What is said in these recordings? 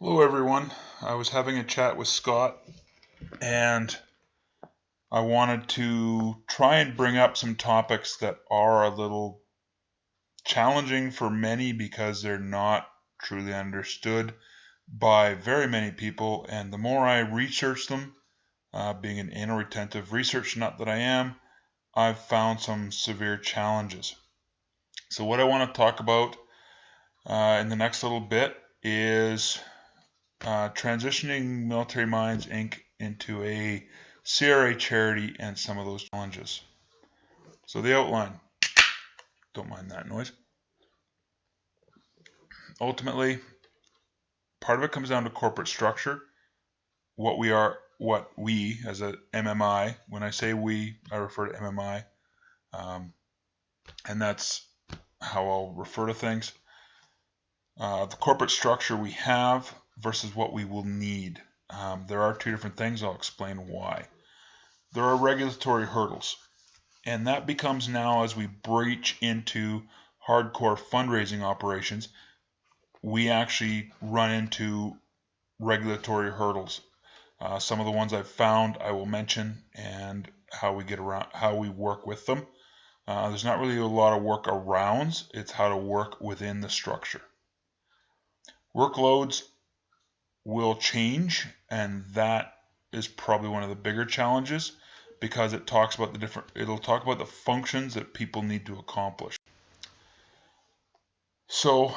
Hello, everyone. I was having a chat with Scott, and I wanted to try and bring up some topics that are a little challenging for many because they're not truly understood by very many people. And the more I research them, being an anal retentive research nut that I am, I've found some severe challenges. So what I want to talk about in the next little bit is transitioning Military Minds Inc. into a CRA charity and some of those challenges. So the outline, don't mind that noise. Ultimately, part of it comes down to corporate structure, what we as a MMI, when I say we, I refer to MMI, and that's how I'll refer to things. The corporate structure we have versus what we will need. There are two different things. I'll explain why. There are regulatory hurdles, and that becomes now as we breach into hardcore fundraising operations, we actually run into regulatory hurdles. Some of the ones I've found I will mention and how we work with them. There's not really a lot of workarounds. It's how to work within the structure. Workloads will change, and that is probably one of the bigger challenges because it'll talk about the functions that people need to accomplish. So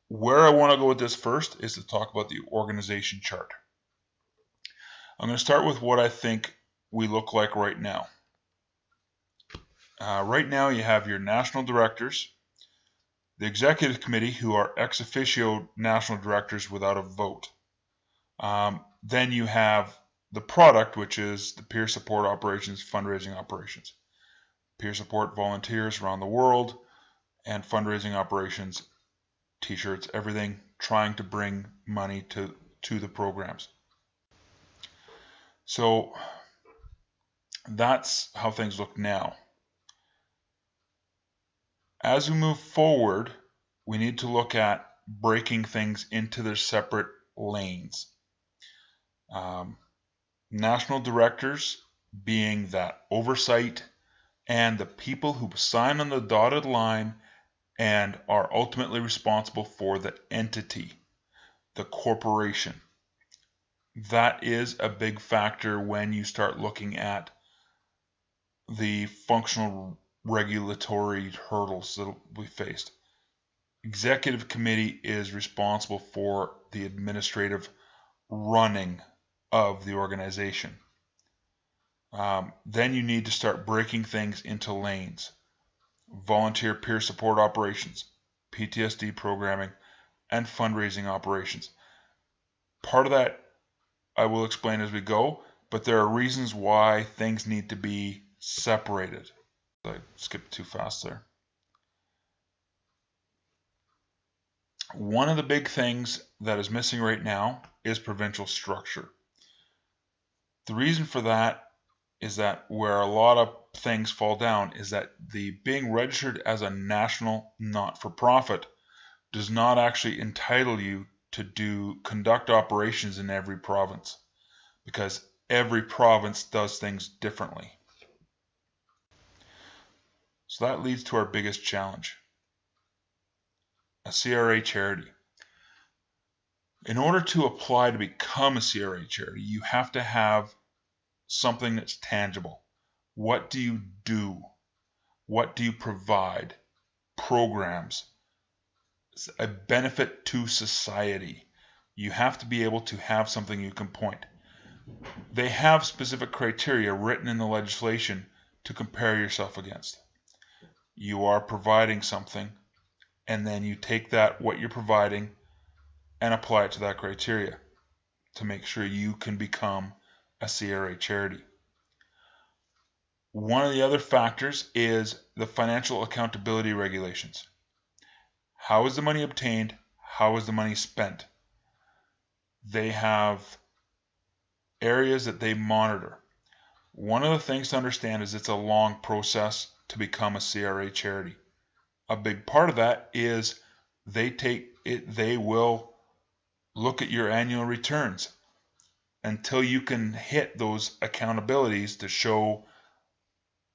where I want to go with this first is to talk about the organization chart. I'm going to start with what I think we look like right now. Right now you have your national directors, the executive committee, who are ex officio national directors without a vote. Then you have the product, which is the peer support operations, fundraising operations. Peer support volunteers around the world, and fundraising operations, t-shirts, everything, trying to bring money to the programs. So that's how things look now. As we move forward, we need to look at breaking things into their separate lanes. National directors being that oversight and the people who sign on the dotted line and are ultimately responsible for the entity, the corporation. That is a big factor when you start looking at the functional regulatory hurdles that we faced. Executive committee is responsible for the administrative running of the organization. Then you need to start breaking things into lanes. Volunteer peer support operations, PTSD programming, and fundraising operations. Part of that I will explain as we go, but there are reasons why things need to be separated. I skipped too fast there. One of the big things that is missing right now is provincial structure. The reason for that is that where a lot of things fall down is that the being registered as a national not-for-profit does not actually entitle you to conduct operations in every province, because every province does things differently. So that leads to our biggest challenge, a CRA charity. In order to apply to become a CRA charity, you have to have something that's tangible. What do you do? What do you provide? Programs. A benefit to society. You have to be able to have something you can point. They have specific criteria written in the legislation to compare yourself against. You are providing something, and then you take that, what you're providing, and apply it to that criteria to make sure you can become a CRA charity. One of the other factors is the financial accountability regulations. How is the money obtained? How is the money spent? They have areas that they monitor. One of the things to understand is it's a long process to become a CRA charity. A big part of that is they will look at your annual returns until you can hit those accountabilities to show,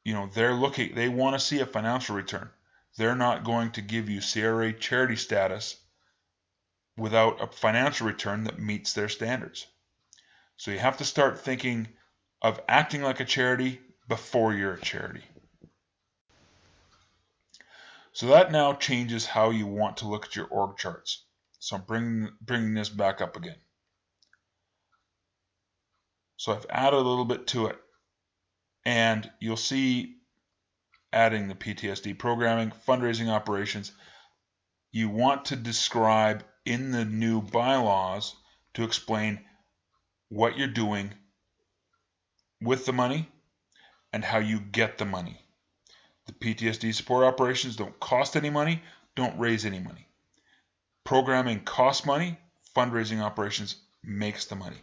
they want to see a financial return. They're not going to give you CRA charity status without a financial return that meets their standards. So you have to start thinking of acting like a charity before you're a charity. So that now changes how you want to look at your org charts. So I'm bringing this back up again. So I've added a little bit to it, and you'll see adding the PTSD programming, fundraising operations. You want to describe in the new bylaws to explain what you're doing with the money and how you get the money. The PTSD support operations don't cost any money, don't raise any money. Programming costs money, fundraising operations makes the money.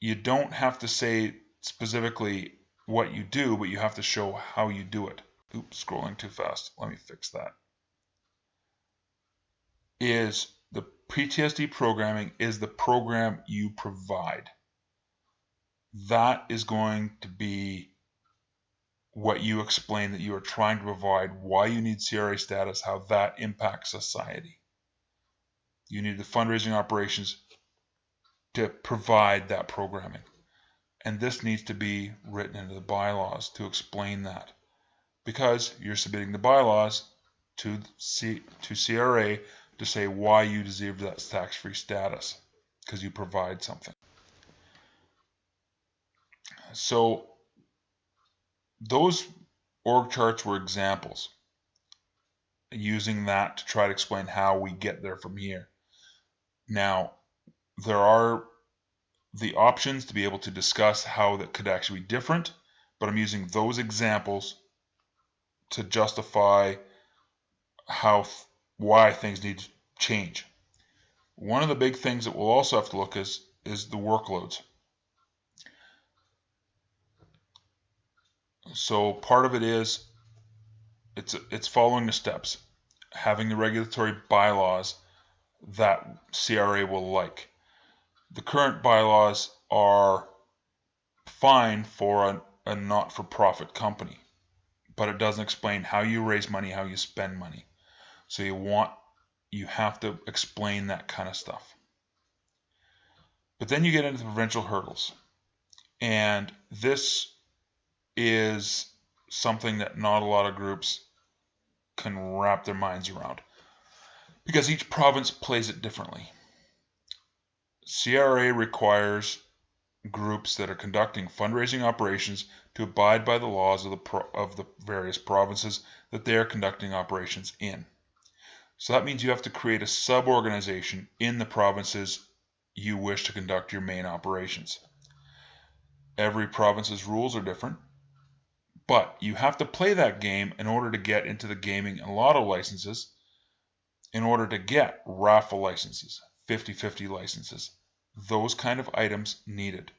You don't have to say specifically what you do, but you have to show how you do it. Oops, scrolling too fast. Let me fix that. Is the PTSD programming is the program you provide. That is going to be what you explain that you are trying to provide, why you need CRA status, how that impacts society. You need the fundraising operations to provide that programming. And this needs to be written into the bylaws to explain that. Because you're submitting the bylaws to CRA to say why you deserve that tax-free status, because you provide something. So those org charts were examples, using that to try to explain how we get there from here. Now, there are the options to be able to discuss how that could actually be different, but I'm using those examples to justify why things need to change. One of the big things that we'll also have to look is the workloads. So part of it is it's following the steps, having the regulatory bylaws that CRA will like. The current bylaws are fine for a not-for-profit company, but it doesn't explain how you raise money, how you spend money. So you have to explain that kind of stuff. But then you get into the provincial hurdles, and this is something that not a lot of groups can wrap their minds around, because each province plays it differently. CRA requires groups that are conducting fundraising operations to abide by the laws of the various provinces that they are conducting operations in. So that means you have to create a sub-organization in the provinces you wish to conduct your main operations. Every province's rules are different, but you have to play that game in order to get into the gaming and lotto licenses, in order to get raffle licenses, 50/50 licenses, those kind of items needed.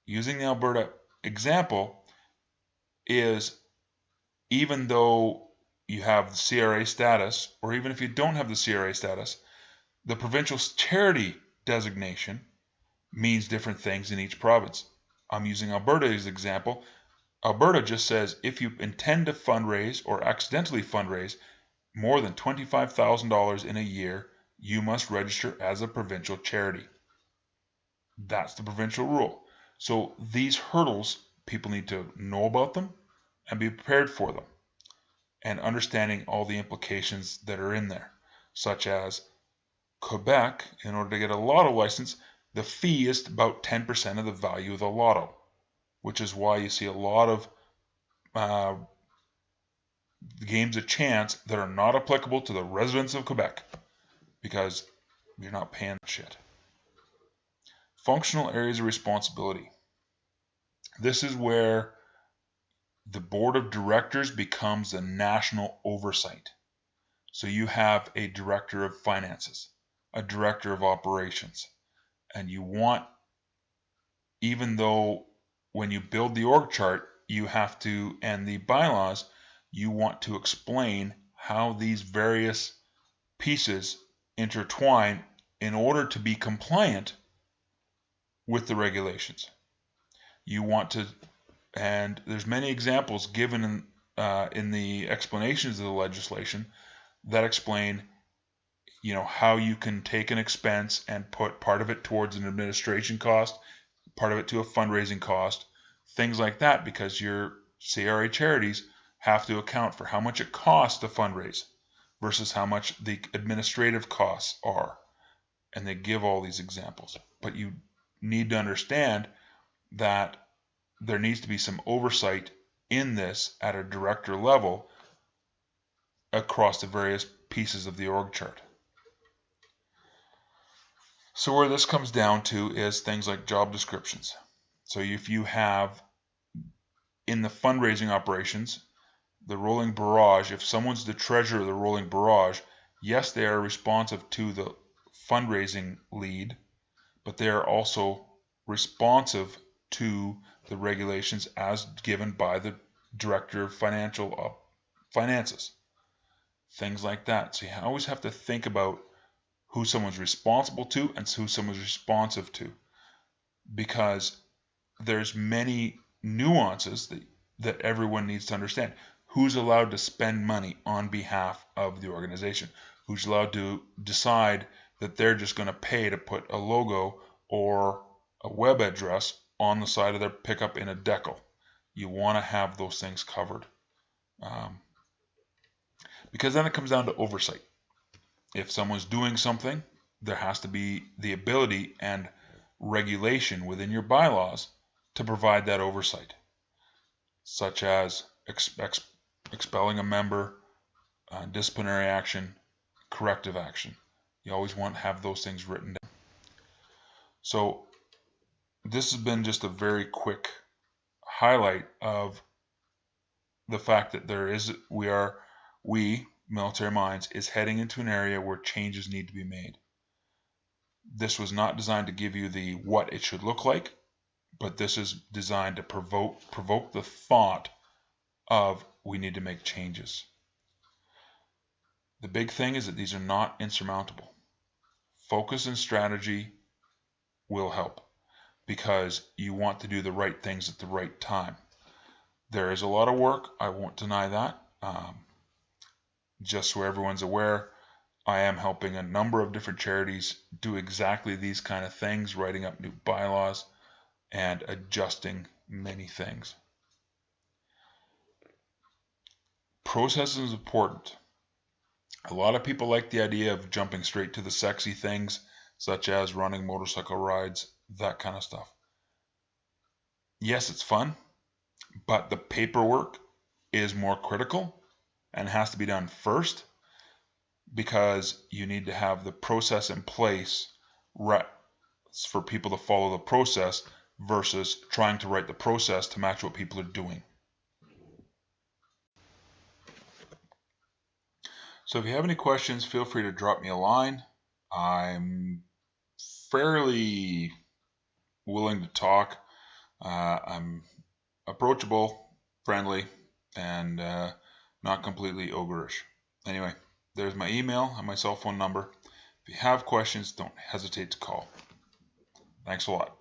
Using the Alberta example is, even though you have the CRA status, or even if you don't have the CRA status, the provincial charity designation means different things in each province. I'm using Alberta as an example. Alberta just says if you intend to fundraise or accidentally fundraise more than $25,000 in a year, you must register as a provincial charity. That's the provincial rule. So these hurdles, people need to know about them and be prepared for them, and understanding all the implications that are in there, such as Quebec, in order to get a lotto license, the fee is about 10% of the value of the lotto, which is why you see a lot of games of chance that are not applicable to the residents of Quebec, because you're not paying shit. Functional areas of responsibility. This is where the board of directors becomes a national oversight. So you have a director of finances, a director of operations, and you want, even though when you build the org chart, you have to, and the bylaws, you want to explain how these various pieces intertwine in order to be compliant with the regulations. You want to, and there's many examples given in the explanations of the legislation that explain, how you can take an expense and put part of it towards an administration cost, part of it to a fundraising cost, things like that, because your CRA charities have to account for how much it costs to fundraise versus how much the administrative costs are. And they give all these examples. But you need to understand that there needs to be some oversight in this at a director level across the various pieces of the org chart. So where this comes down to is things like job descriptions. So if you have in the fundraising operations, the rolling barrage, if someone's the treasurer of the rolling barrage, yes, they are responsive to the fundraising lead, but they are also responsive to the regulations as given by the director of finances. Things like that. So you always have to think about who someone's responsible to and who someone's responsive to, because there's many nuances that everyone needs to understand. Who's allowed to spend money on behalf of the organization? Who's allowed to decide that they're just going to pay to put a logo or a web address on the side of their pickup in a decal? You want to have those things covered. Because then it comes down to oversight. If someone's doing something, there has to be the ability and regulation within your bylaws to provide that oversight, such as expelling a member, disciplinary action, corrective action. You always want to have those things written down. So this has been just a very quick highlight of the fact that we, Military Minds, is heading into an area where changes need to be made. This was not designed to give you the what it should look like, but this is designed to provoke the thought of we need to make changes. The big thing is that these are not insurmountable. Focus and strategy will help, because you want to do the right things at the right time. There is a lot of work, I won't deny that. Just so everyone's aware, I am helping a number of different charities do exactly these kind of things, writing up new bylaws and adjusting many things. Process is important. A lot of people like the idea of jumping straight to the sexy things, such as running motorcycle rides, that kind of stuff. Yes, it's fun, but the paperwork is more critical and has to be done first, because you need to have the process in place for people to follow the process versus trying to write the process to match what people are doing. So if you have any questions, feel free to drop me a line. I'm fairly willing to talk. I'm approachable, friendly, and not completely ogreish. Anyway, there's my email and my cell phone number. If you have questions, don't hesitate to call. Thanks a lot.